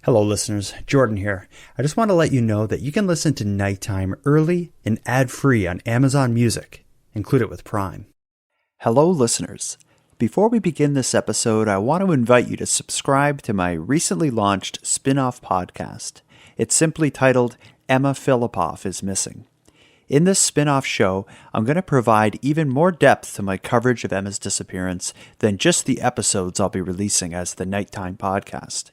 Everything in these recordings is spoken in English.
Hello listeners, Jordan here. I just want to let you know that you can listen to Nighttime early and ad-free on Amazon Music. Include it with Prime. Hello listeners. Before we begin this episode, I want to invite you to subscribe to my recently launched spin-off podcast. It's simply titled Emma Filipoff is Missing. In this spin-off show, I'm going to provide even more depth to my coverage of Emma's disappearance than just the episodes I'll be releasing as the Nighttime podcast.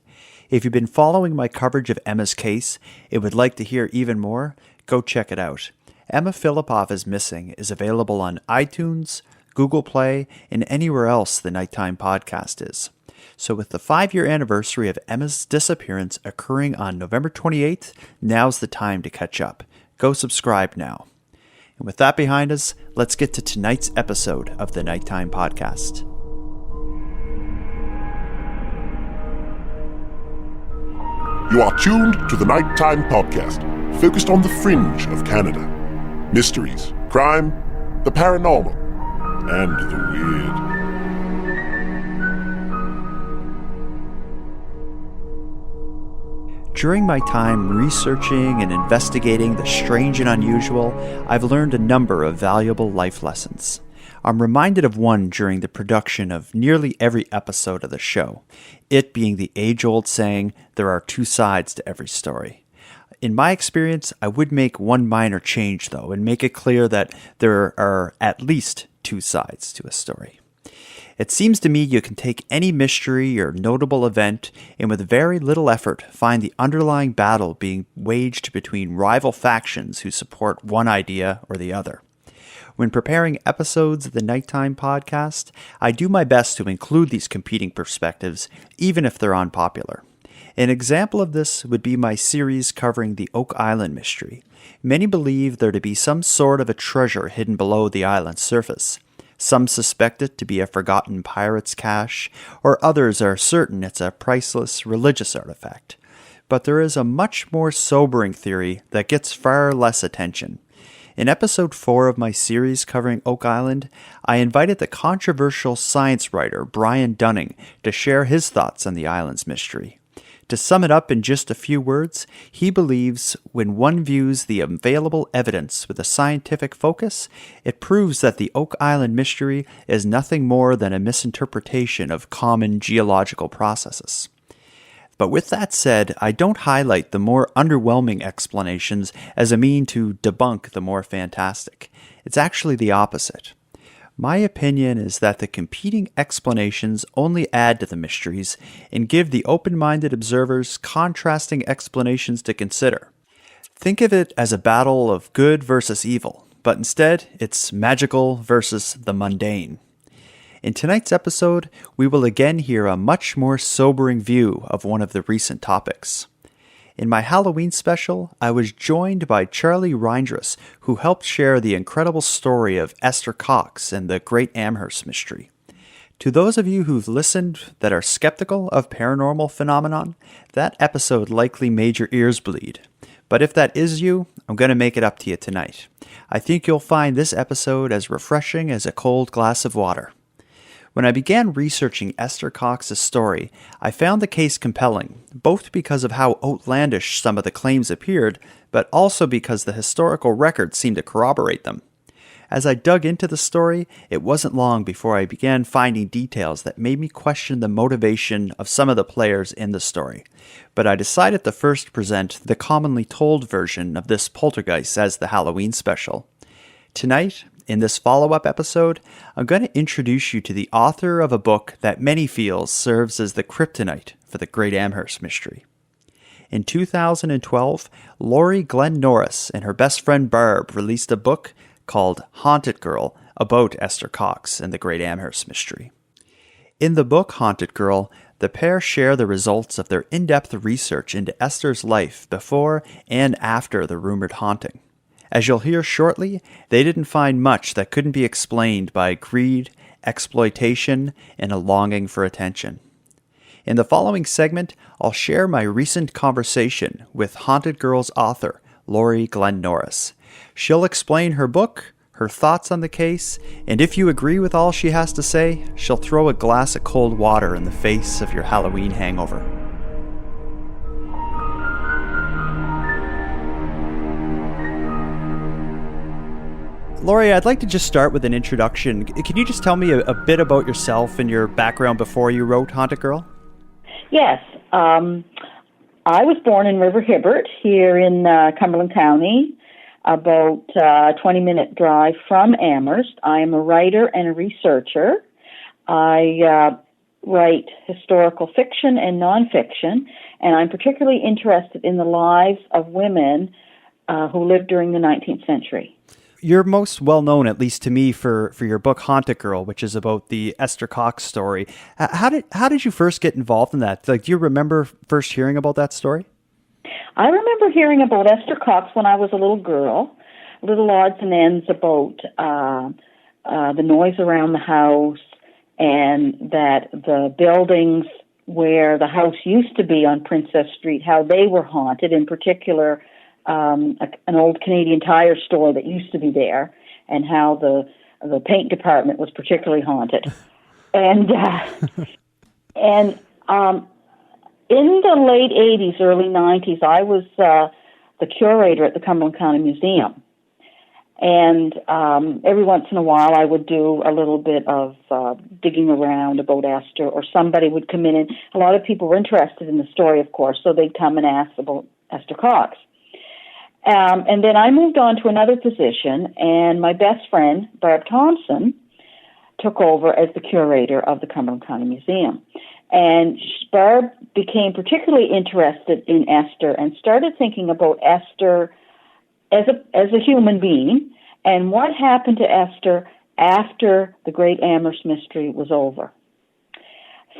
If you've been following my coverage of Emma's case and would like to hear even more, go check it out. Emma Filipoff is Missing is available on iTunes, Google Play, and anywhere else the Nighttime podcast is. So with the 5-year anniversary of Emma's disappearance occurring on November 28th, now's the time to catch up. Go subscribe now. And with that behind us, let's get to tonight's episode of the Nighttime podcast. You are tuned to the Nighttime podcast, focused on the fringe of Canada. Mysteries, crime, the paranormal, and the weird. During my time researching and investigating the strange and unusual, I've learned a number of valuable life lessons. I'm reminded of one during the production of nearly every episode of the show, it being the age-old saying, there are two sides to every story. In my experience, I would make one minor change, though, and make it clear that there are at least two sides to a story. It seems to me you can take any mystery or notable event and with very little effort find the underlying battle being waged between rival factions who support one idea or the other. When preparing episodes of the Nighttime podcast, I do my best to include these competing perspectives, even if they're unpopular. An example of this would be my series covering the Oak Island mystery. Many believe there to be some sort of a treasure hidden below the island's surface. Some suspect it to be a forgotten pirate's cache, or others are certain it's a priceless religious artifact. But there is a much more sobering theory that gets far less attention. In episode 4 of my series covering Oak Island, I invited the controversial science writer Brian Dunning to share his thoughts on the island's mystery. To sum it up in just a few words, he believes when one views the available evidence with a scientific focus, it proves that the Oak Island mystery is nothing more than a misinterpretation of common geological processes. But with that said, I don't highlight the more underwhelming explanations as a mean to debunk the more fantastic. It's actually the opposite. My opinion is that the competing explanations only add to the mysteries and give the open-minded observers contrasting explanations to consider. Think of it as a battle of good versus evil, but instead it's magical versus the mundane. In tonight's episode, we will again hear a much more sobering view of one of the recent topics. In my Halloween special, I was joined by Charlie Reindress, who helped share the incredible story of Esther Cox and the Great Amherst Mystery. To those of you who've listened that are skeptical of paranormal phenomenon, that episode likely made your ears bleed. But if that is you, I'm going to make it up to you tonight. I think you'll find this episode as refreshing as a cold glass of water. When I began researching Esther Cox's story, I found the case compelling, both because of how outlandish some of the claims appeared, but also because the historical records seemed to corroborate them. As I dug into the story, it wasn't long before I began finding details that made me question the motivation of some of the players in the story. But I decided to first present the commonly told version of this poltergeist as the Halloween special. Tonight, in this follow-up episode, I'm going to introduce you to the author of a book that many feel serves as the kryptonite for the Great Amherst Mystery. In 2012, Laurie Glenn Norris and her best friend Barb released a book called Haunted Girl about Esther Cox and the Great Amherst Mystery. In the book Haunted Girl, the pair share the results of their in-depth research into Esther's life before and after the rumored haunting. As you'll hear shortly, they didn't find much that couldn't be explained by greed, exploitation, and a longing for attention. In the following segment, I'll share my recent conversation with Haunted Girl's author, Laurie Glenn Norris. She'll explain her book, her thoughts on the case, and if you agree with all she has to say, she'll throw a glass of cold water in the face of your Halloween hangover. Laurie, I'd like to just start with an introduction. Can you just tell me a bit about yourself and your background before you wrote Haunted Girl? Yes. I was born in River Hibbert here in Cumberland County, about a 20-minute drive from Amherst. I am a writer and a researcher. I write historical fiction and nonfiction, and I'm particularly interested in the lives of women who lived during the 19th century. You're most well known, at least to me, for your book Haunted Girl, which is about the Esther Cox story. How did you first get involved in that? Like, do you remember first hearing about that story? I remember hearing about Esther Cox when I was a little girl, little odds and ends about the noise around the house, and that the buildings where the house used to be on Princess Street, how they were haunted, in particular an old Canadian Tire store that used to be there, and how the paint department was particularly haunted. And in the late 80s, early 90s, I was the curator at the Cumberland County Museum. And every once in a while, I would do a little bit of digging around about Esther, or somebody would come in, and a lot of people were interested in the story, of course, so they'd come and ask about Esther Cox. And then I moved on to another position, and my best friend, Barb Thompson, took over as the curator of the Cumberland County Museum. And Barb became particularly interested in Esther and started thinking about Esther as a human being and what happened to Esther after the Great Amherst Mystery was over.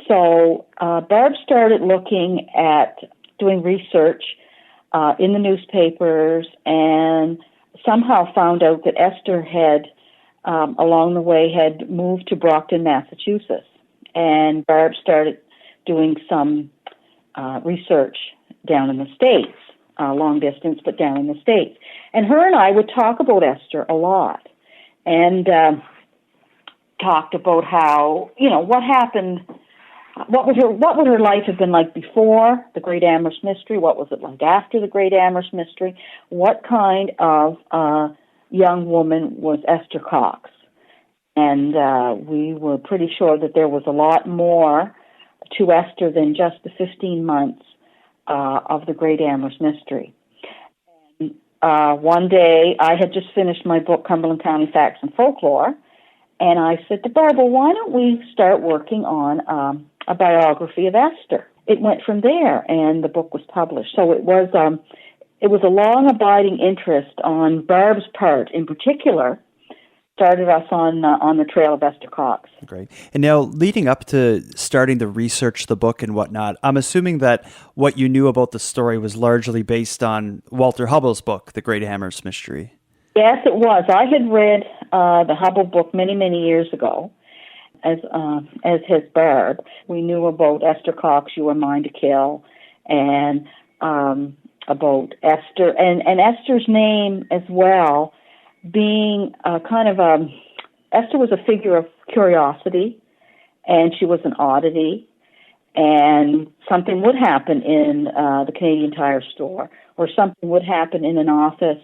So Barb started looking at doing research in the newspapers, and somehow found out that Esther had, along the way, had moved to Brockton, Massachusetts. And Barb started doing some research down in the States, long distance, but down in the States. And her and I would talk about Esther a lot, and talked about how, what happened. What would her life have been like before the Great Amherst Mystery? What was it like after the Great Amherst Mystery? What kind of young woman was Esther Cox? And we were pretty sure that there was a lot more to Esther than just the 15 months of the Great Amherst Mystery. And, one day, I had just finished my book, Cumberland County Facts and Folklore, and I said to Barb, well, why don't we start working on a biography of Esther? It went from there, and the book was published. So it was a long abiding interest on Barb's part, in particular, started us on the trail of Esther Cox. Great. And now, leading up to starting to research the book and whatnot, I'm assuming that what you knew about the story was largely based on Walter Hubbell's book, The Great Amherst Mystery. Yes, it was. I had read the Hubbell book many, many years ago, as has Barb. We knew about Esther Cox, You Were Mine to Kill, and about Esther, and Esther's name as well, being Esther was a figure of curiosity, and she was an oddity, and something would happen in the Canadian Tire store, or something would happen in an office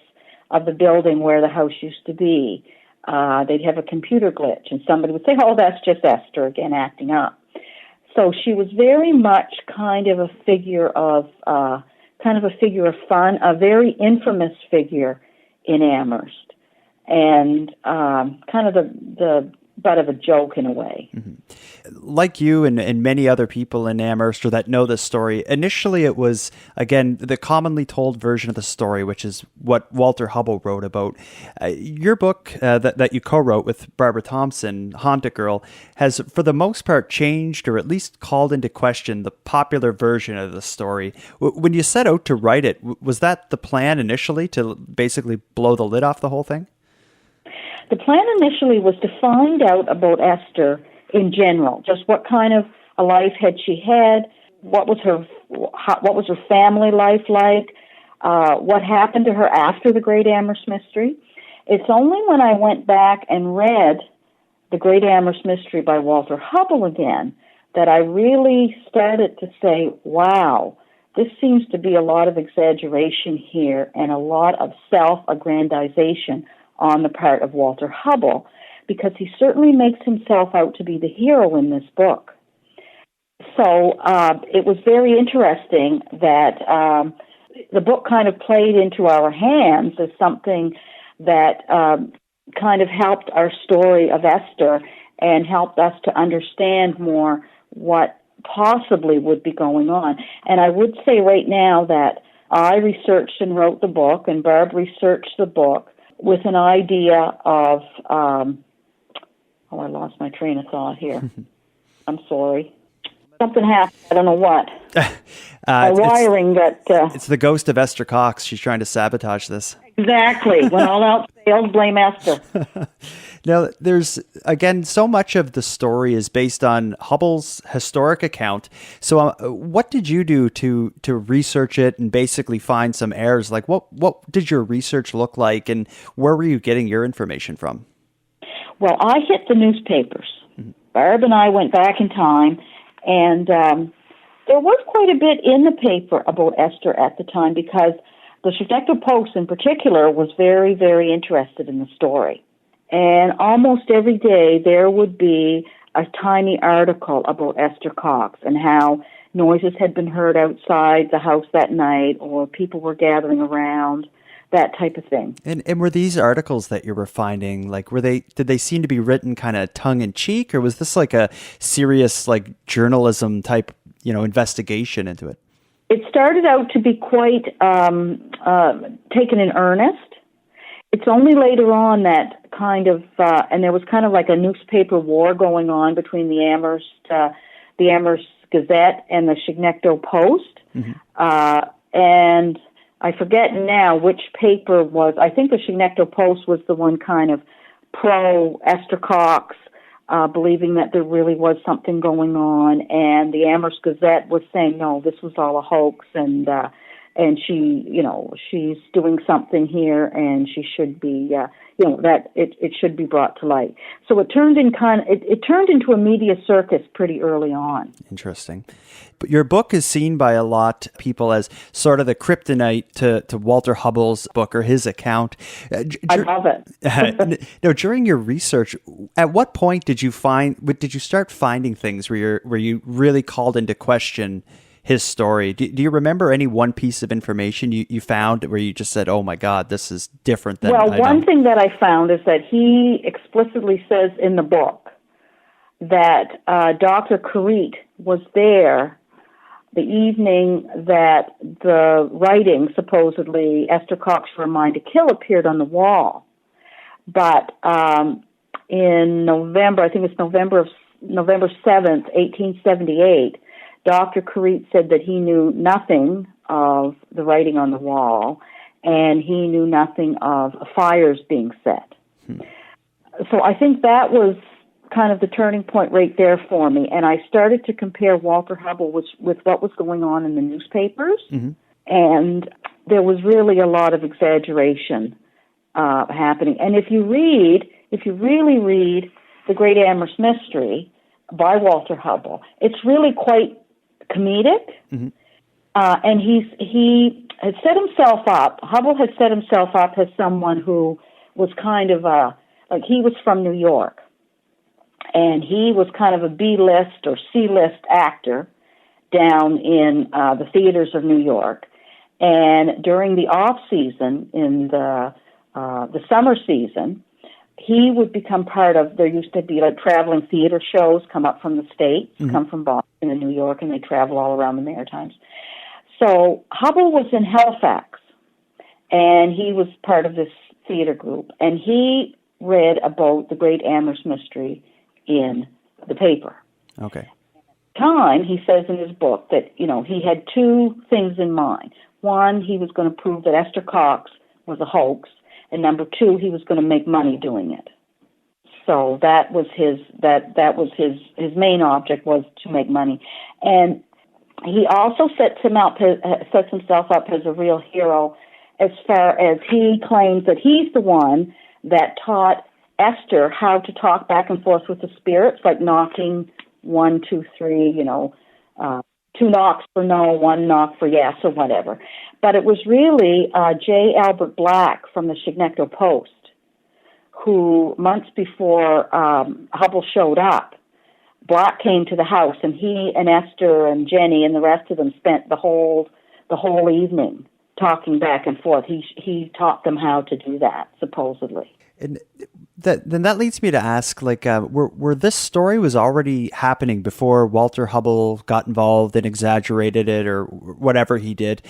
of the building where the house used to be. They'd have a computer glitch, and somebody would say, oh, that's just Esther again acting up. So she was very much kind of a figure of fun, a very infamous figure in Amherst, and kind of the butt of a joke in a way. Mm-hmm. Like you and many other people in Amherst or that know this story, initially it was, again, the commonly told version of the story, which is what Walter Hubbell wrote about. Your book that you co-wrote with Barbara Thompson, Haunted Girl, has for the most part changed or at least called into question the popular version of the story. When you set out to write it, was that the plan initially, to basically blow the lid off the whole thing? The plan initially was to find out about Esther in general, just what kind of a life had she had, what was her family life like, what happened to her after the Great Amherst Mystery. It's only when I went back and read The Great Amherst Mystery by Walter Hubbell again that I really started to say, wow, this seems to be a lot of exaggeration here and a lot of self-aggrandization on the part of Walter Hubble, because he certainly makes himself out to be the hero in this book. So it was very interesting that the book kind of played into our hands as something that kind of helped our story of Esther and helped us to understand more what possibly would be going on. And I would say right now that I researched and wrote the book, and Barb researched the book with an idea of, I lost my train of thought here. I'm sorry. Something happened. I don't know what. Wiring that... it's the ghost of Esther Cox. She's trying to sabotage this. Exactly. When all else fails, blame Esther. Now, there's, again, so much of the story is based on Hubble's historic account. So what did you do to research it and basically find some errors? Like, what did your research look like, and where were you getting your information from? Well, I hit the newspapers. Mm-hmm. Barb and I went back in time, and there was quite a bit in the paper about Esther at the time, because the Chignecto Post in particular was very, very interested in the story. And almost every day there would be a tiny article about Esther Cox and how noises had been heard outside the house that night, or people were gathering around, that type of thing. And were these articles that you were finding, like, did they seem to be written kind of tongue-in-cheek, or was this like a serious, like, journalism type, investigation into it? It started out to be quite taken in earnest. It's only later on that kind of, and there was kind of like a newspaper war going on between the Amherst Gazette and the Chignecto Post. Mm-hmm. And I forget now which paper was. I think the Chignecto Post was the one kind of pro Esther Cox, believing that there really was something going on, and the Amherst Gazette was saying, no, this was all a hoax, and she, she's doing something here, and she should be, that it should be brought to light. So it turned into a media circus pretty early on. Interesting. But your book is seen by a lot of people as sort of the kryptonite to Walter Hubble's book, or his account. I love it. No, during your research, at what point did you start finding things where you really called into question his story? Do you remember any one piece of information you found where you just said, oh my God, this is different than I know? One thing that I found is that he explicitly says in the book that Dr. Carit was there the evening that the writing, supposedly Esther Cox for a Mind to Kill, appeared on the wall. But in November, I think it's November 7th, 1878, Dr. Carit said that he knew nothing of the writing on the wall, and he knew nothing of fires being set. So I think that was kind of the turning point right there for me, and I started to compare Walter Hubble with what was going on in the newspapers, mm-hmm. and there was really a lot of exaggeration happening. And if you really read The Great Amherst Mystery by Walter Hubble, it's really quite comedic, mm-hmm. And he had set himself up. Hubble had set himself up as someone who was kind of like he was from New York, and he was kind of a B-list or C-list actor down in the theaters of New York. And during the off season, in the summer season, he would become part of, there used to be like traveling theater shows come up from the States, mm-hmm. come from Boston and New York, and they travel all around the Maritimes. So Hubble was in Halifax, and he was part of this theater group, and he read about the Great Amherst Mystery in the paper. Okay. Time, he says in his book that, he had two things in mind. One, he was going to prove that Esther Cox was a hoax, and number two, he was going to make money doing it. So that was his main object, was to make money. And he also sets himself up as a real hero, as far as he claims that he's the one that taught Esther how to talk back and forth with the spirits, like knocking 1, 2, 3, 2 knocks for no, 1 knock for yes, or whatever. But it was really J. Albert Black from the Chignecto Post who, months before Hubble showed up, Block came to the house, and he and Esther and Jenny and the rest of them spent the whole evening talking back and forth. He taught them how to do that, supposedly. And that leads me to ask, like, were this story was already happening before Walter Hubble got involved and exaggerated it or whatever he did?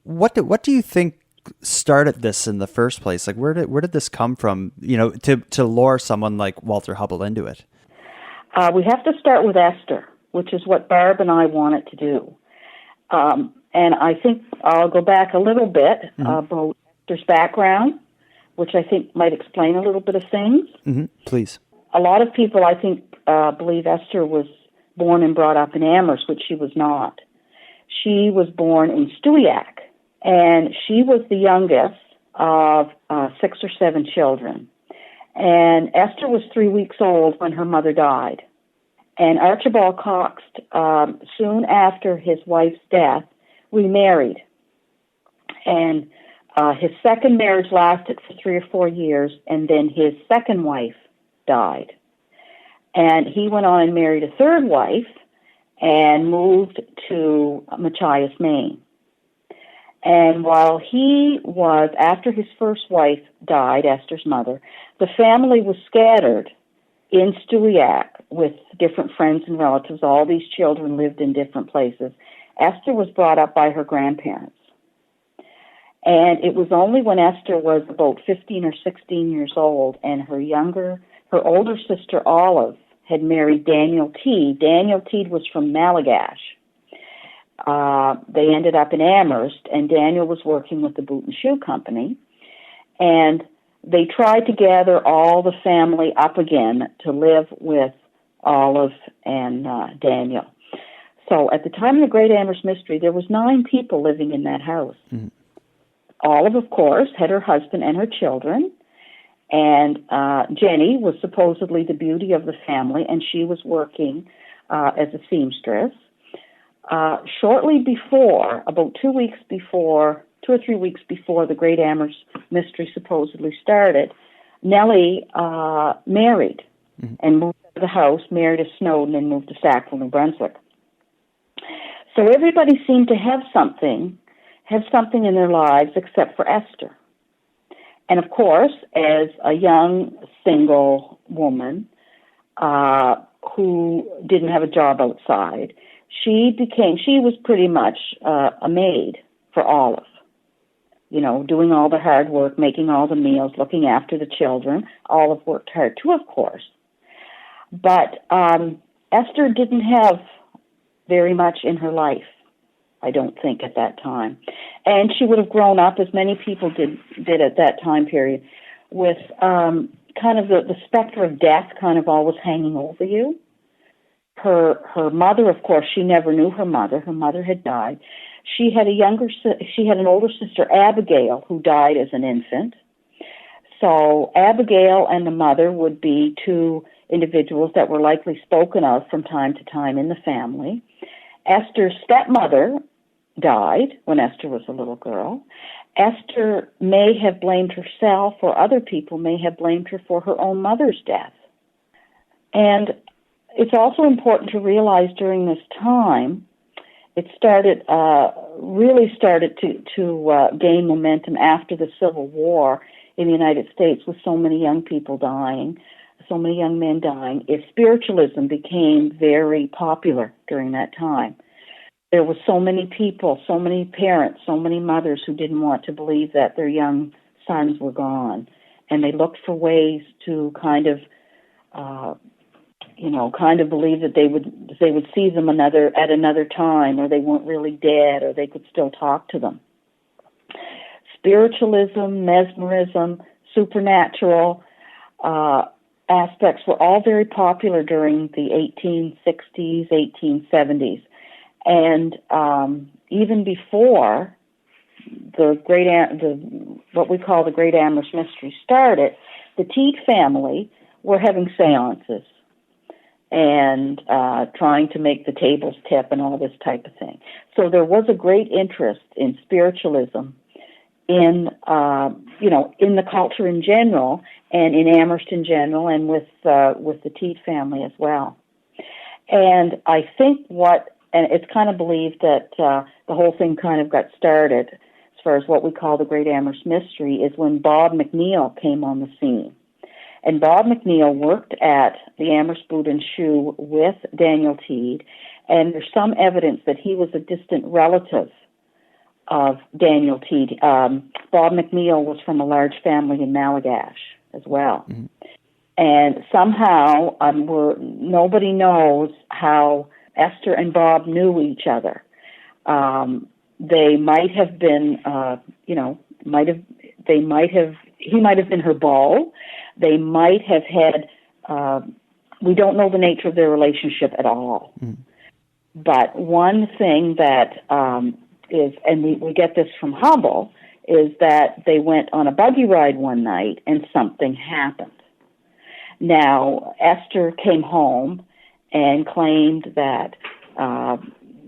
What do you think started this in the first place? Like, where did this come from? To lure someone like Walter Hubble into it. We have to start with Esther, which is what Barb and I wanted to do. And I think I'll go back a little bit about Esther's background, which I think might explain a little bit of things. Mm-hmm. Please. A lot of people, I think, believe Esther was born and brought up in Amherst, which she was not. She was born in Stewiacke, and she was the youngest of 6 or 7 children. And Esther was 3 weeks old when her mother died. And Archibald Cox, soon after his wife's death, remarried. And his second marriage lasted for 3 or 4 years, and then his second wife died. And he went on and married a third wife and moved to Machias, Maine. And while he was, after his first wife died, Esther's mother, the family was scattered in Stewiacke with different friends and relatives. All these children lived in different places. Esther was brought up by her grandparents. And it was only when Esther was about 15 or 16 years old and her older sister Olive had married Daniel Teed. Daniel Teed was from Malagash. They ended up in Amherst, and Daniel was working with the Boot and Shoe Company. And they tried to gather all the family up again to live with Olive and Daniel. So at the time of the Great Amherst Mystery, there was 9 people living in that house. Mm-hmm. Olive, of course, had her husband and her children, and Jenny was supposedly the beauty of the family, and she was working as a seamstress. Shortly before, about 2 or 3 weeks before the Great Amherst Mystery supposedly started, Nellie married and moved to the house, married a Snowden, and moved to Sackville, New Brunswick. So everybody seemed to have something in their lives except for Esther. And of course, as a young single woman who didn't have a job outside, she was pretty much a maid for Olive, doing all the hard work, making all the meals, looking after the children. Olive worked hard too, of course. But Esther didn't have very much in her life, I don't think, at that time. And she would have grown up, as many people did at that time period, with kind of the specter of death kind of always hanging over you. Her mother, of course, she never knew her mother. Her mother had died. She had an older sister, Abigail, who died as an infant. So Abigail and the mother would be 2 individuals that were likely spoken of from time to time in the family. Esther's stepmother died when Esther was a little girl. Esther may have blamed herself, or other people may have blamed her for her own mother's death. And it's also important to realize during this time, it really started to gain momentum after the Civil War in the United States, with so many young people dying, so many young men dying. Spiritualism became very popular during that time. There were so many people, so many parents, so many mothers who didn't want to believe that their young sons were gone, and they looked for ways to kind of believe that they would see them at another time, or they weren't really dead, or they could still talk to them. Spiritualism, mesmerism, supernatural aspects were all very popular during the 1860s, 1870s. And even before what we call the Great Amherst Mystery started, the Teed family were having seances and trying to make the tables tip and all this type of thing. So there was a great interest in spiritualism in in the culture in general, and in Amherst in general, and with the Teed family as well. And I think and it's kind of believed that the whole thing kind of got started, as far as what we call the Great Amherst Mystery, is when Bob McNeil came on the scene. And Bob McNeil worked at the Amherst Boot and Shoe with Daniel Teed, and there's some evidence that he was a distant relative of Daniel Teed. Bob McNeil was from a large family in Malagash as well. Mm-hmm. And somehow, nobody knows how Esther and Bob knew each other. They might have been, he might have been her beau. They might have had, we don't know the nature of their relationship at all. Mm. But one thing that is, and we get this from Hubble, is that they went on a buggy ride one night and something happened. Now, Esther came home and claimed that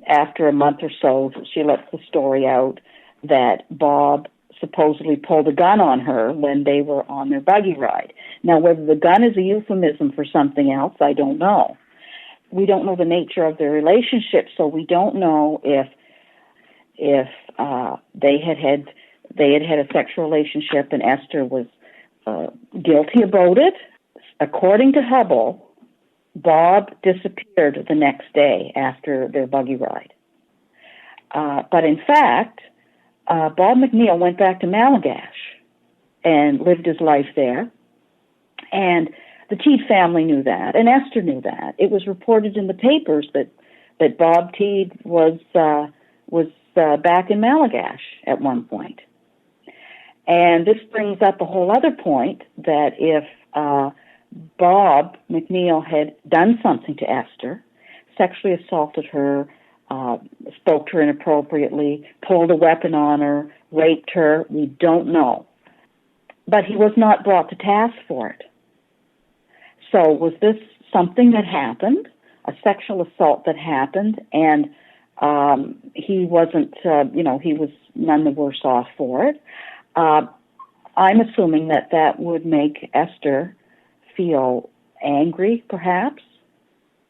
after a month or so, she let the story out that Bob supposedly pulled a gun on her when they were on their buggy ride. Now, whether the gun is a euphemism for something else, I don't know. We don't know the nature of their relationship, so we don't know if they had had a sexual relationship and Esther was guilty about it. According to Hubble, Bob disappeared the next day after their buggy ride. But in fact, Bob McNeil went back to Malagash and lived his life there. And the Teed family knew that, and Esther knew that. It was reported in the papers that Bob Teed was back in Malagash at one point. And this brings up a whole other point, that if Bob McNeil had done something to Esther, sexually assaulted her, spoke to her inappropriately, pulled a weapon on her, raped her, we don't know. But he was not brought to task for it. So was this something that happened, a sexual assault that happened, and he wasn't, he was none the worse off for it? I'm assuming that would make Esther feel angry, perhaps,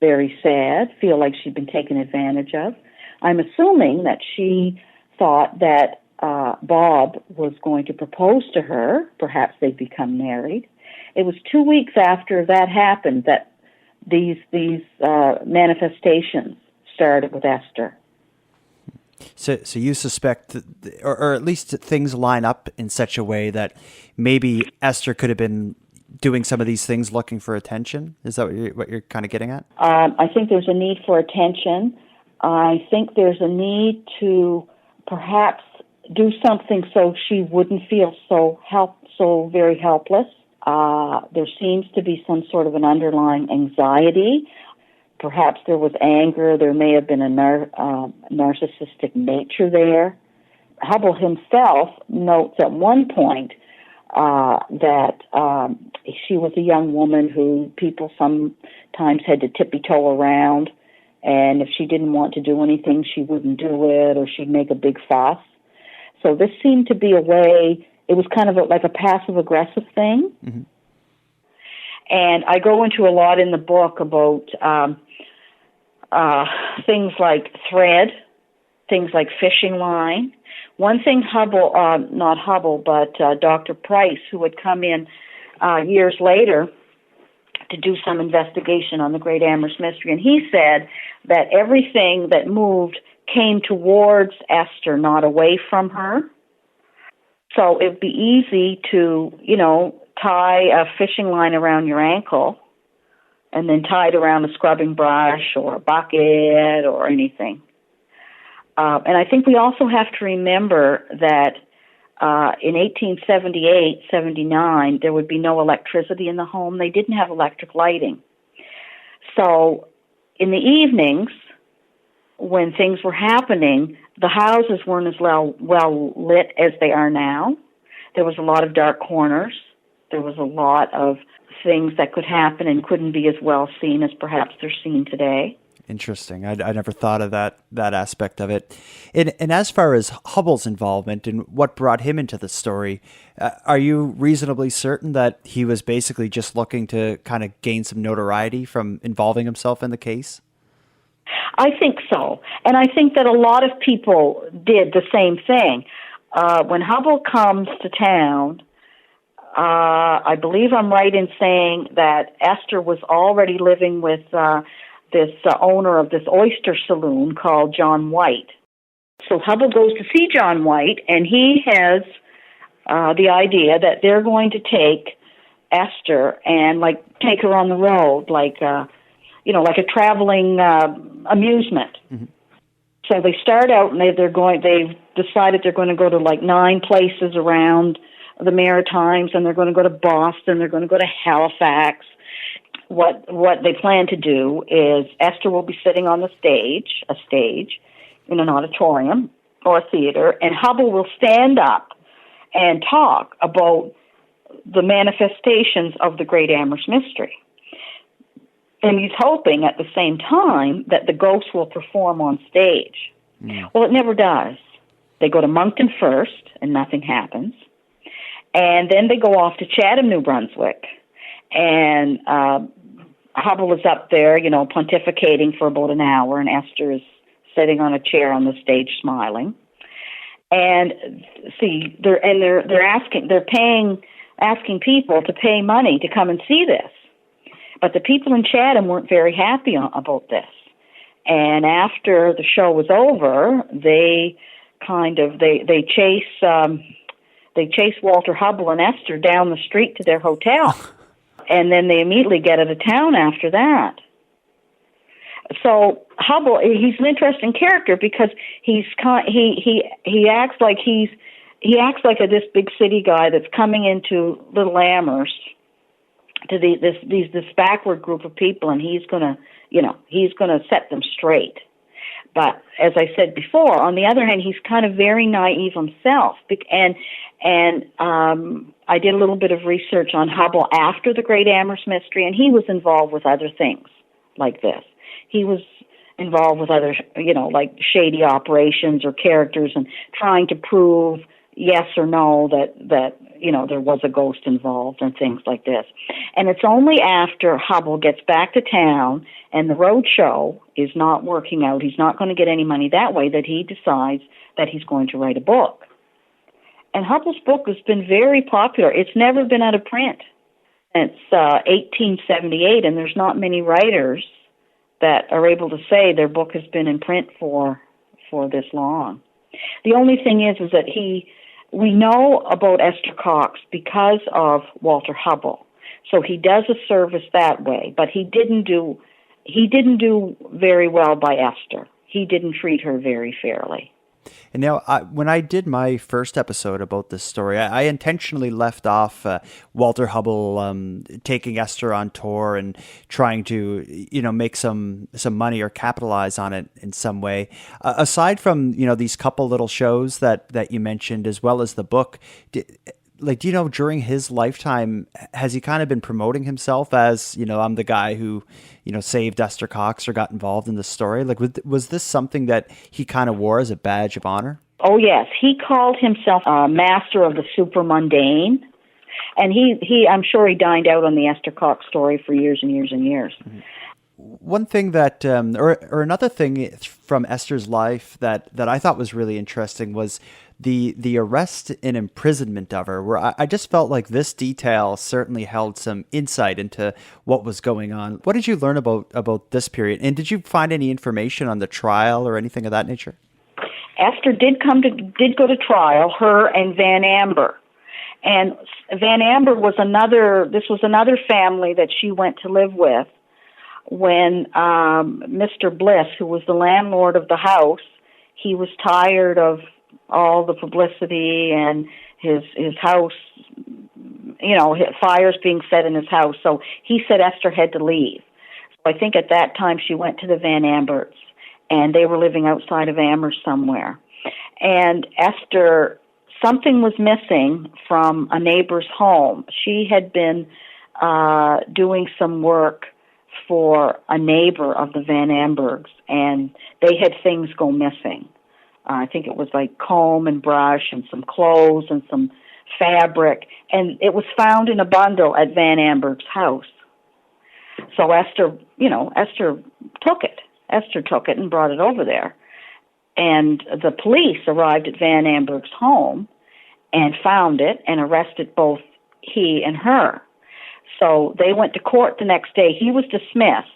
very sad, feel like she'd been taken advantage of. I'm assuming that she thought that Bob was going to propose to her. Perhaps they'd become married. It was 2 weeks after that happened that these manifestations started with Esther. So you suspect, or at least things line up in such a way that maybe Esther could have been doing some of these things looking for attention? Is that what you're kind of getting at? I think there's a need for attention. I think there's a need to perhaps do something so she wouldn't feel so very helpless. There seems to be some sort of an underlying anxiety. Perhaps there was anger. There may have been a narcissistic nature there. Hubble himself notes at one point that she was a young woman who people sometimes had to tippy-toe around, and if she didn't want to do anything, she wouldn't do it, or she'd make a big fuss. So this seemed to be a way, it was kind of like a passive-aggressive thing. Mm-hmm. And I go into a lot in the book about things like thread, things like fishing line. One thing not Hubble, but Dr. Price, who had come in years later to do some investigation on the Great Amherst Mystery, and he said that everything that moved came towards Esther, not away from her. So it'd be easy to, tie a fishing line around your ankle and then tie it around a scrubbing brush or a bucket or anything. And I think we also have to remember that in 1878-79, there would be no electricity in the home. They didn't have electric lighting. So in the evenings, when things were happening, the houses weren't as well lit as they are now. There was a lot of dark corners. There was a lot of things that could happen and couldn't be as well seen as perhaps they're seen today. Interesting. I never thought of that aspect of it. And as far as Hubble's involvement and what brought him into the story, are you reasonably certain that he was basically just looking to kind of gain some notoriety from involving himself in the case? I think so. And I think that a lot of people did the same thing. When Hubble comes to town, I believe I'm right in saying that Esther was already living with this owner of this oyster saloon called John White. So Hubble goes to see John White, and he has the idea that they're going to take Esther and take her on the road, like a traveling amusement. Mm-hmm. So they start out, and they've decided they're going to go to 9 places around the Maritimes, and they're going to go to Boston, they're going to go to Halifax. What they plan to do is Esther will be sitting on a stage in an auditorium or a theater, and Hubble will stand up and talk about the manifestations of the Great Amherst Mystery. And he's hoping at the same time that the ghost will perform on stage. Yeah. Well, it never does. They go to Moncton first, and nothing happens. And then they go off to Chatham, New Brunswick, and Hubble is up there, pontificating for about an hour, and Esther is sitting on a chair on the stage smiling. And they're asking people to pay money to come and see this. But the people in Chatham weren't very happy about this. And after the show was over, they chase Walter Hubble and Esther down the street to their hotel. And then they immediately get out of town after that. So Hubble, he's an interesting character because he acts like this big city guy that's coming into Little Amherst to this backward group of people, and he's gonna set them straight. But as I said before, on the other hand, he's kind of very naive himself. And I did a little bit of research on Hubble after the Great Amherst Mystery, and he was involved with other things like this. He was involved with other, like shady operations or characters and trying to prove yes or no that there was a ghost involved and things like this. And it's only after Hubble gets back to town and the road show is not working out, he's not going to get any money that way, that he decides that he's going to write a book. And Hubble's book has been very popular. It's never been out of print. It's 1878, and there's not many writers that are able to say their book has been in print for this long. The only thing is that we know about Esther Cox because of Walter Hubble. So he does a service that way, but he didn't do very well by Esther. He didn't treat her very fairly. And now, when I did my first episode about this story, I intentionally left off Walter Hubble taking Esther on tour and trying to, make some money or capitalize on it in some way. Aside from, these couple little shows that you mentioned, as well as the book, do you know, during his lifetime, has he kind of been promoting himself as, I'm the guy who, saved Esther Cox or got involved in the story? Was this something that he kind of wore as a badge of honor? Oh, yes. He called himself a master of the super mundane. And I'm sure he dined out on the Esther Cox story for years and years and years. Mm-hmm. One thing that, or another thing from Esther's life that I thought was really interesting was the arrest and imprisonment of her, where I just felt like this detail certainly held some insight into what was going on. What did you learn about this period? And did you find any information on the trial or anything of that nature? Esther did go to trial, her and Van Amber. And Van Amber was another family that she went to live with when Mr. Bliss, who was the landlord of the house, he was tired of all the publicity and his house, fires being set in his house. So he said Esther had to leave. So I think at that time she went to the Van Amberts, and they were living outside of Amherst somewhere. And Esther, something was missing from a neighbor's home. She had been doing some work for a neighbor of the Van Ambergs, and they had things go missing. I think it was like comb and brush and some clothes and some fabric, and it was found in a bundle at Van Amberg's house. So Esther took it. Esther took it and brought it over there. And the police arrived at Van Amberg's home and found it and arrested both he and her. So they went to court the next day. He was dismissed,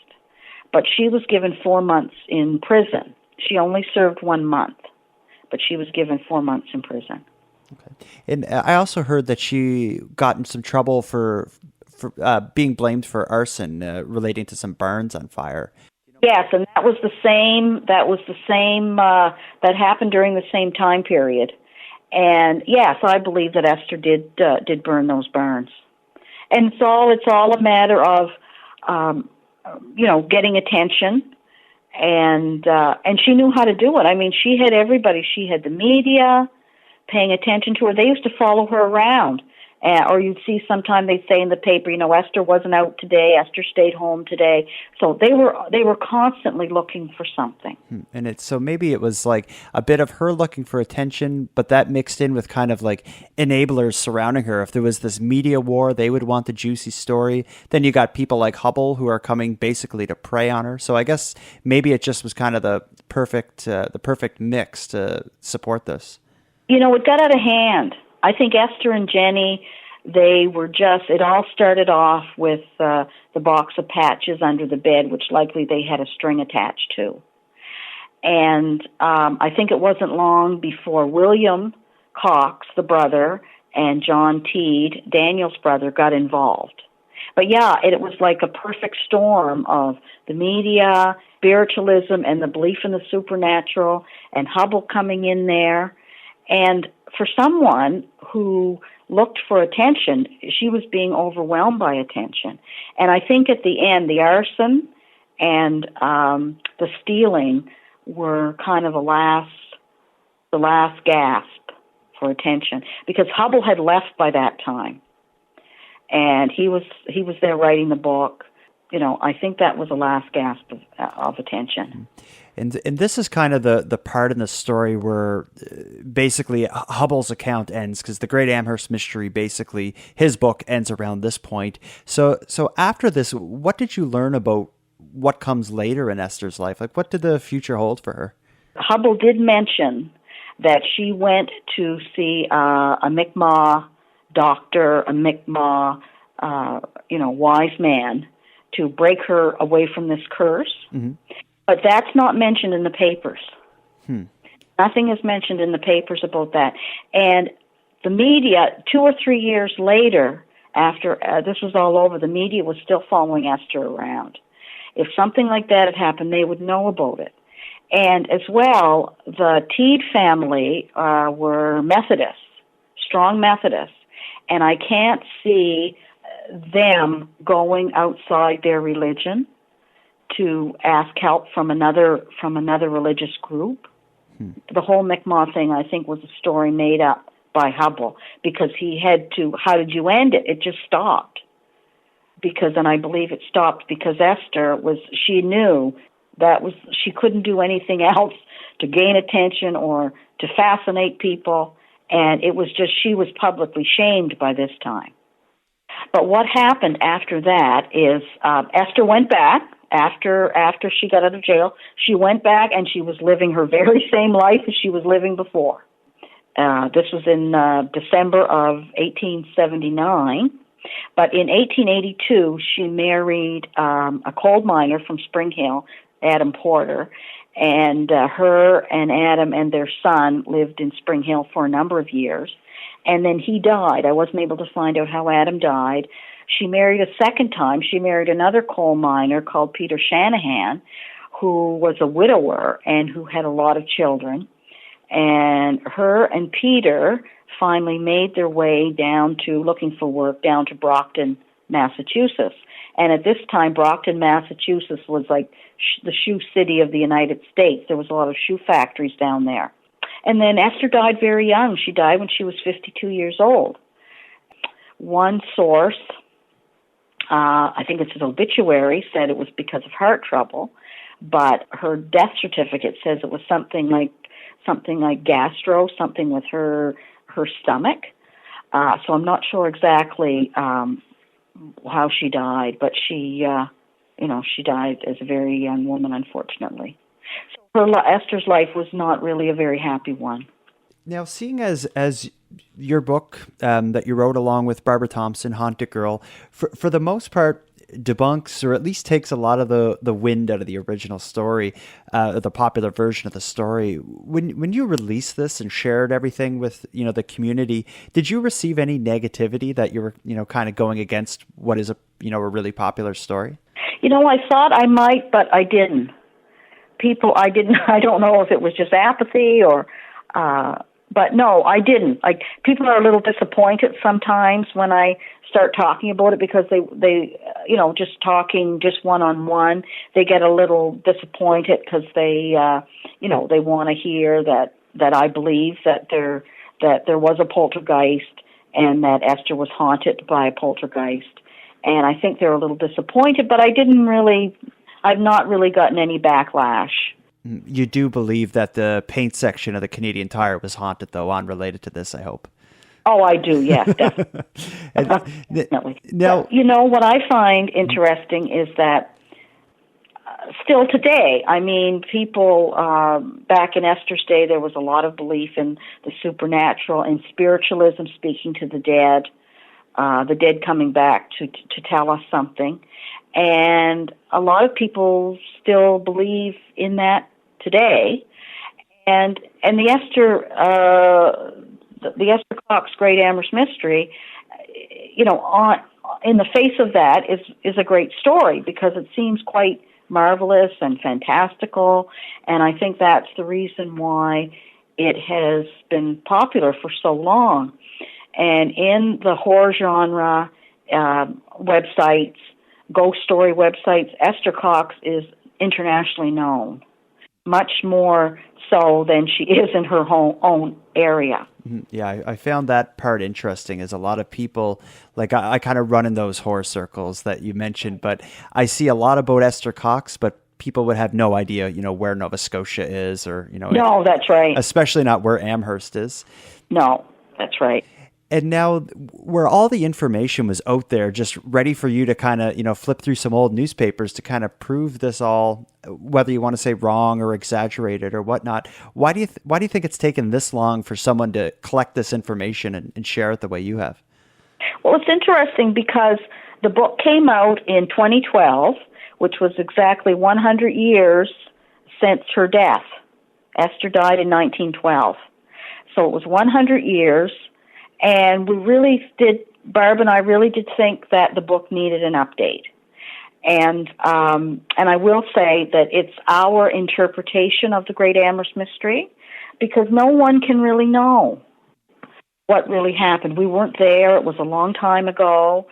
but she was given 4 months in prison. She only served 1 month, but she was given 4 months in prison. Okay. And I also heard that she got in some trouble for being blamed for arson relating to some barns on fire. Yes, and that was the same. That happened during the same time period. And yes, I believe that Esther did burn those barns. And so it's all a matter of getting attention, and she knew how to do it. I mean, she had everybody. She had the media paying attention to her. They used to follow her around. Or you'd see sometime they'd say in the paper, Esther wasn't out today, Esther stayed home today. So they were constantly looking for something. And so maybe it was like a bit of her looking for attention, but that mixed in with kind of like enablers surrounding her. If there was this media war, they would want the juicy story. Then you got people like Hubble who are coming basically to prey on her. So I guess maybe it just was kind of the perfect mix to support this. It got out of hand. I think Esther and Jenny, it all started off with the box of patches under the bed, which likely they had a string attached to. And I think it wasn't long before William Cox, the brother, and John Teed, Daniel's brother, got involved. But yeah, it was like a perfect storm of the media, spiritualism, and the belief in the supernatural, and Hubble coming in there. And for someone who looked for attention, she was being overwhelmed by attention. And I think at the end, the arson and the stealing were kind of the last gasp for attention, because Hubble had left by that time, and he was there writing the book. I think that was the last gasp of attention. And this is kind of the part in the story where basically Hubble's account ends, because the Great Amherst Mystery, basically his book ends around this point. So after this, what did you learn about what comes later in Esther's life? Like, what did the future hold for her? Hubble did mention that she went to see a Mi'kmaq doctor, a Mi'kmaq, wise man, to break her away from this curse. Mm-hmm. But that's not mentioned in the papers. Nothing is mentioned in the papers about that. And the media, 2 or 3 years later, after this was all over, the media was still following Esther around. If something like that had happened, they would know about it. And as well, the Teed family were Methodists, strong Methodists, and I can't see them going outside their religion to ask help from another religious group. The whole Mi'kmaq thing, I think, was a story made up by Hubble, because he had to. How did you end it? It just stopped. And I believe it stopped because Esther she knew she couldn't do anything else to gain attention or to fascinate people, and it was just she was publicly shamed by this time. But what happened after that is Esther went back. After she got out of jail, she went back and she was living her very same life as she was living before. This was in December of 1879. But in 1882, she married a coal miner from Spring Hill, Adam Porter, and her and Adam and their son lived in Spring Hill for a number of years. And then he died. I wasn't able to find out how Adam died. She married a second time. She married another coal miner called Peter Shanahan, who was a widower and who had a lot of children. And her and Peter finally made their way looking for work down to Brockton, Massachusetts. And at this time, Brockton, Massachusetts was like the shoe city of the United States. There was a lot of shoe factories down there. And then Esther died very young. She died when she was 52 years old. One source I think it's an obituary, said it was because of heart trouble, but her death certificate says it was something like gastro, something with her stomach. So I'm not sure exactly how she died, but she died as a very young woman, unfortunately. So Esther's life was not really a very happy one. Now, seeing as your book that you wrote along with Barbara Thompson, Haunted Girl, for the most part, debunks or at least takes a lot of the wind out of the original story, the popular version of the story. When you released this and shared everything with the community, did you receive any negativity that you were kind of going against what is a really popular story? I thought I might, but I didn't. I don't know if it was just apathy or. But no, I didn't. Like, people are a little disappointed sometimes when I start talking about it because they just talking just one-on-one, they get a little disappointed because they want to hear that I believe that there was a poltergeist and that Esther was haunted by a poltergeist. And I think they're a little disappointed, but I've not really gotten any backlash. You do believe that the paint section of the Canadian Tire was haunted, though, unrelated to this, I hope. Oh, I do, yes, definitely. Definitely. Now, but, what I find interesting is that still today, people, back in Esther's day, there was a lot of belief in the supernatural and spiritualism, speaking to the dead coming back to tell us something. And a lot of people still believe in that today, and the Esther Cox Great Amherst Mystery, in the face of that is a great story because it seems quite marvelous and fantastical, and I think that's the reason why it has been popular for so long. And in the horror genre websites, ghost story websites, Esther Cox is internationally known, much more so than she is in her own area. Yeah, I found that part interesting, as a lot of people, like I kind of run in those horror circles that you mentioned, but I see a lot about Esther Cox, but people would have no idea, where Nova Scotia is or, No, that's right. Especially not where Amherst is. No, that's right. And now where all the information was out there, just ready for you to kind of, flip through some old newspapers to kind of prove this all, whether you want to say wrong or exaggerated or whatnot. Why do you think it's taken this long for someone to collect this information and share it the way you have? Well, it's interesting because the book came out in 2012, which was exactly 100 years since her death. Esther died in 1912. So it was 100 years. And Barb and I really did think that the book needed an update. And I will say that it's our interpretation of the Great Amherst Mystery, because no one can really know what really happened. We weren't there. It was a long time ago.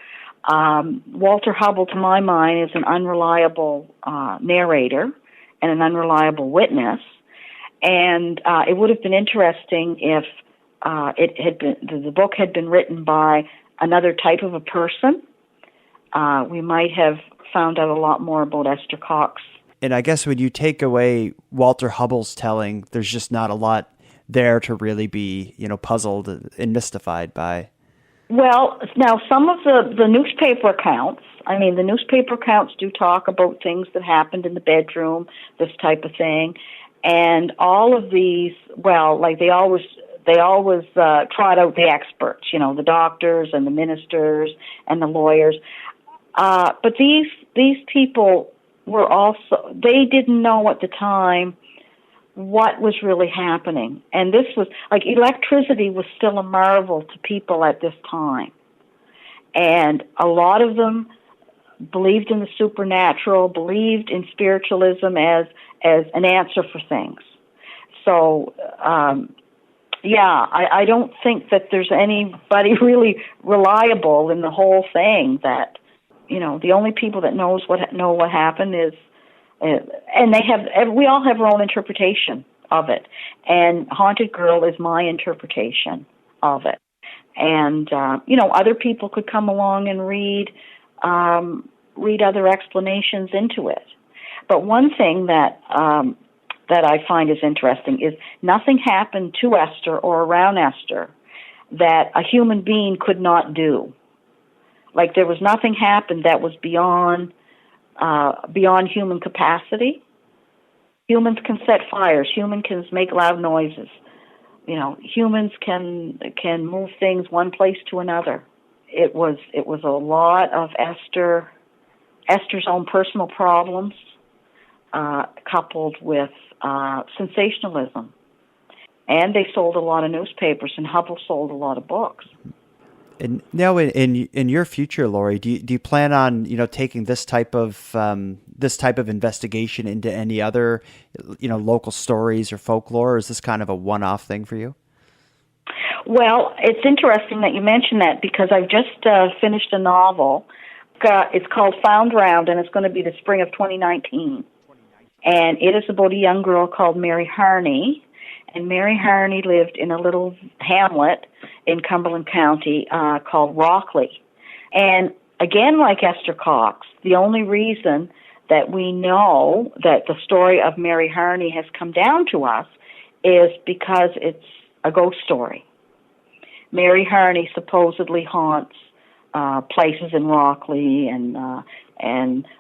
Walter Hubble, to my mind, is an unreliable narrator and an unreliable witness. And it would have been interesting if the book had been written by another type of a person. We might have found out a lot more about Esther Cox. And I guess when you take away Walter Hubble's telling, there's just not a lot there to really be, puzzled and mystified by. Well, now some of the newspaper accounts, the newspaper accounts do talk about things that happened in the bedroom, this type of thing. And all of these, they always trot out the experts, the doctors and the ministers and the lawyers. But these people they didn't know at the time what was really happening. And this was, electricity was still a marvel to people at this time. And a lot of them believed in the supernatural, believed in spiritualism as an answer for things. So, I don't think that there's anybody really reliable in the whole thing. That the only people that know what happened is, and we all have our own interpretation of it. And Haunted Girl is my interpretation of it. And other people could come along and read read other explanations into it. But one thing that I find is interesting is nothing happened to Esther or around Esther that a human being could not do. Like there was nothing happened that was beyond human capacity. Humans can set fires. Humans can make loud noises. Humans can move things one place to another. It was a lot of Esther's own personal problems, coupled with sensationalism. And they sold a lot of newspapers, and Hubble sold a lot of books. And now, in your future, Laurie, do you plan on taking this type of investigation into any other local stories or folklore, or is this kind of a one-off thing for you? Well, it's interesting that you mention that because I've just finished a novel. It's called Found Round, and it's going to be the spring of 2019. And it is about a young girl called Mary Harney. And Mary Harney lived in a little hamlet in Cumberland County called Rockley. And again, like Esther Cox, the only reason that we know that the story of Mary Harney has come down to us is because it's a ghost story. Mary Harney supposedly haunts places in Rockley and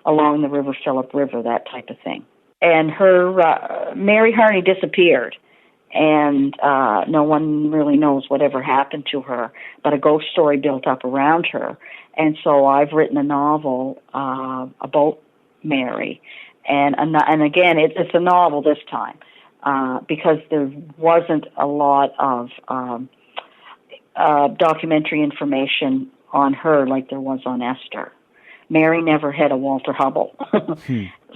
along the River Phillip River, that type of thing. And her Mary Harney disappeared, and no one really knows whatever happened to her, but a ghost story built up around her. And so I've written a novel about Mary, and again, it's a novel this time because there wasn't a lot of documentary information on her like there was on Esther. Mary never had a Walter Hubble.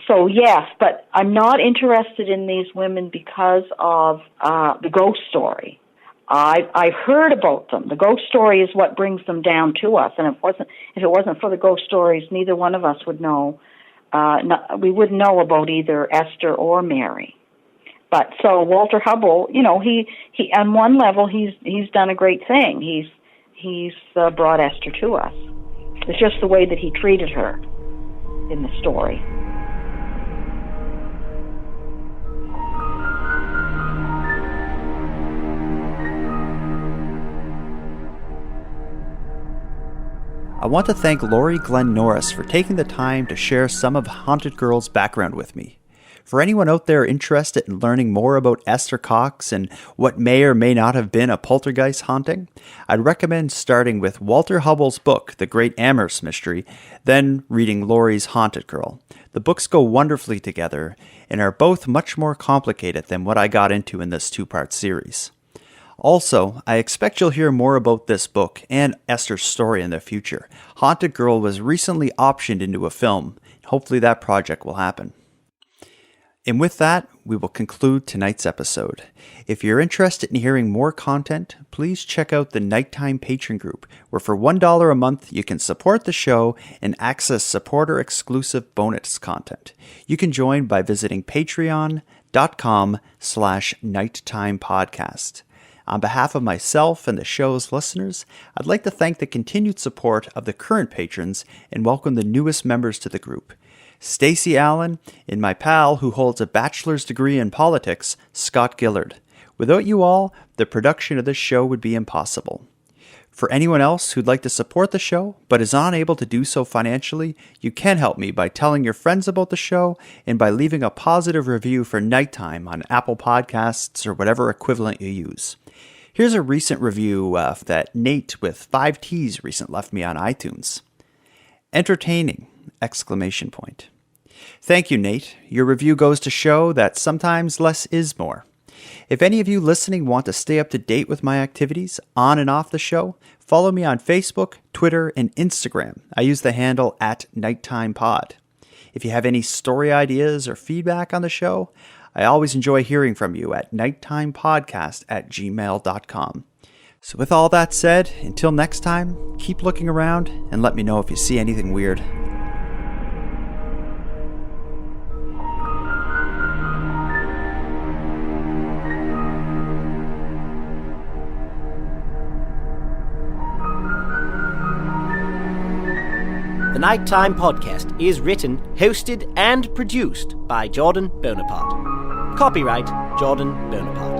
So yes, but I'm not interested in these women because of the ghost story. I've heard about them. The ghost story is what brings them down to us, and if it wasn't for the ghost stories, neither one of us would know. We wouldn't know about either Esther or Mary. But so Walter Hubble, he on one level he's done a great thing. He's brought Esther to us. It's just the way that he treated her in the story. I want to thank Laurie Glenn Norris for taking the time to share some of Haunted Girl's background with me. For anyone out there interested in learning more about Esther Cox and what may or may not have been a poltergeist haunting, I'd recommend starting with Walter Hubble's book, The Great Amherst Mystery, then reading Laurie's Haunted Girl. The books go wonderfully together and are both much more complicated than what I got into in this two-part series. Also, I expect you'll hear more about this book and Esther's story in the future. Haunted Girl was recently optioned into a film. Hopefully that project will happen. And with that, we will conclude tonight's episode. If you're interested in hearing more content, please check out the Nighttime Patron group, where for $1 a month you can support the show and access supporter-exclusive bonus content. You can join by visiting patreon.com/nighttimepodcast. On behalf of myself and the show's listeners, I'd like to thank the continued support of the current patrons and welcome the newest members to the group. Stacy Allen, and my pal who holds a bachelor's degree in politics, Scott Gillard. Without you all, the production of this show would be impossible. For anyone else who'd like to support the show, but is unable to do so financially, you can help me by telling your friends about the show and by leaving a positive review for Nighttime on Apple Podcasts or whatever equivalent you use. Here's a recent review that Nate with 5 T's recently left me on iTunes. Entertaining! ! Thank you, Nate. Your review goes to show that sometimes less is more. If any of you listening want to stay up to date with my activities on and off the show, follow me on Facebook, Twitter, and Instagram. I use the handle @NighttimePod. If you have any story ideas or feedback on the show, I always enjoy hearing from you at nighttimepodcast@gmail.com. So with all that said, until next time, keep looking around and let me know if you see anything weird. The Nighttime Podcast is written, hosted and produced by Jordan Bonaparte. Copyright Jordan Bonaparte.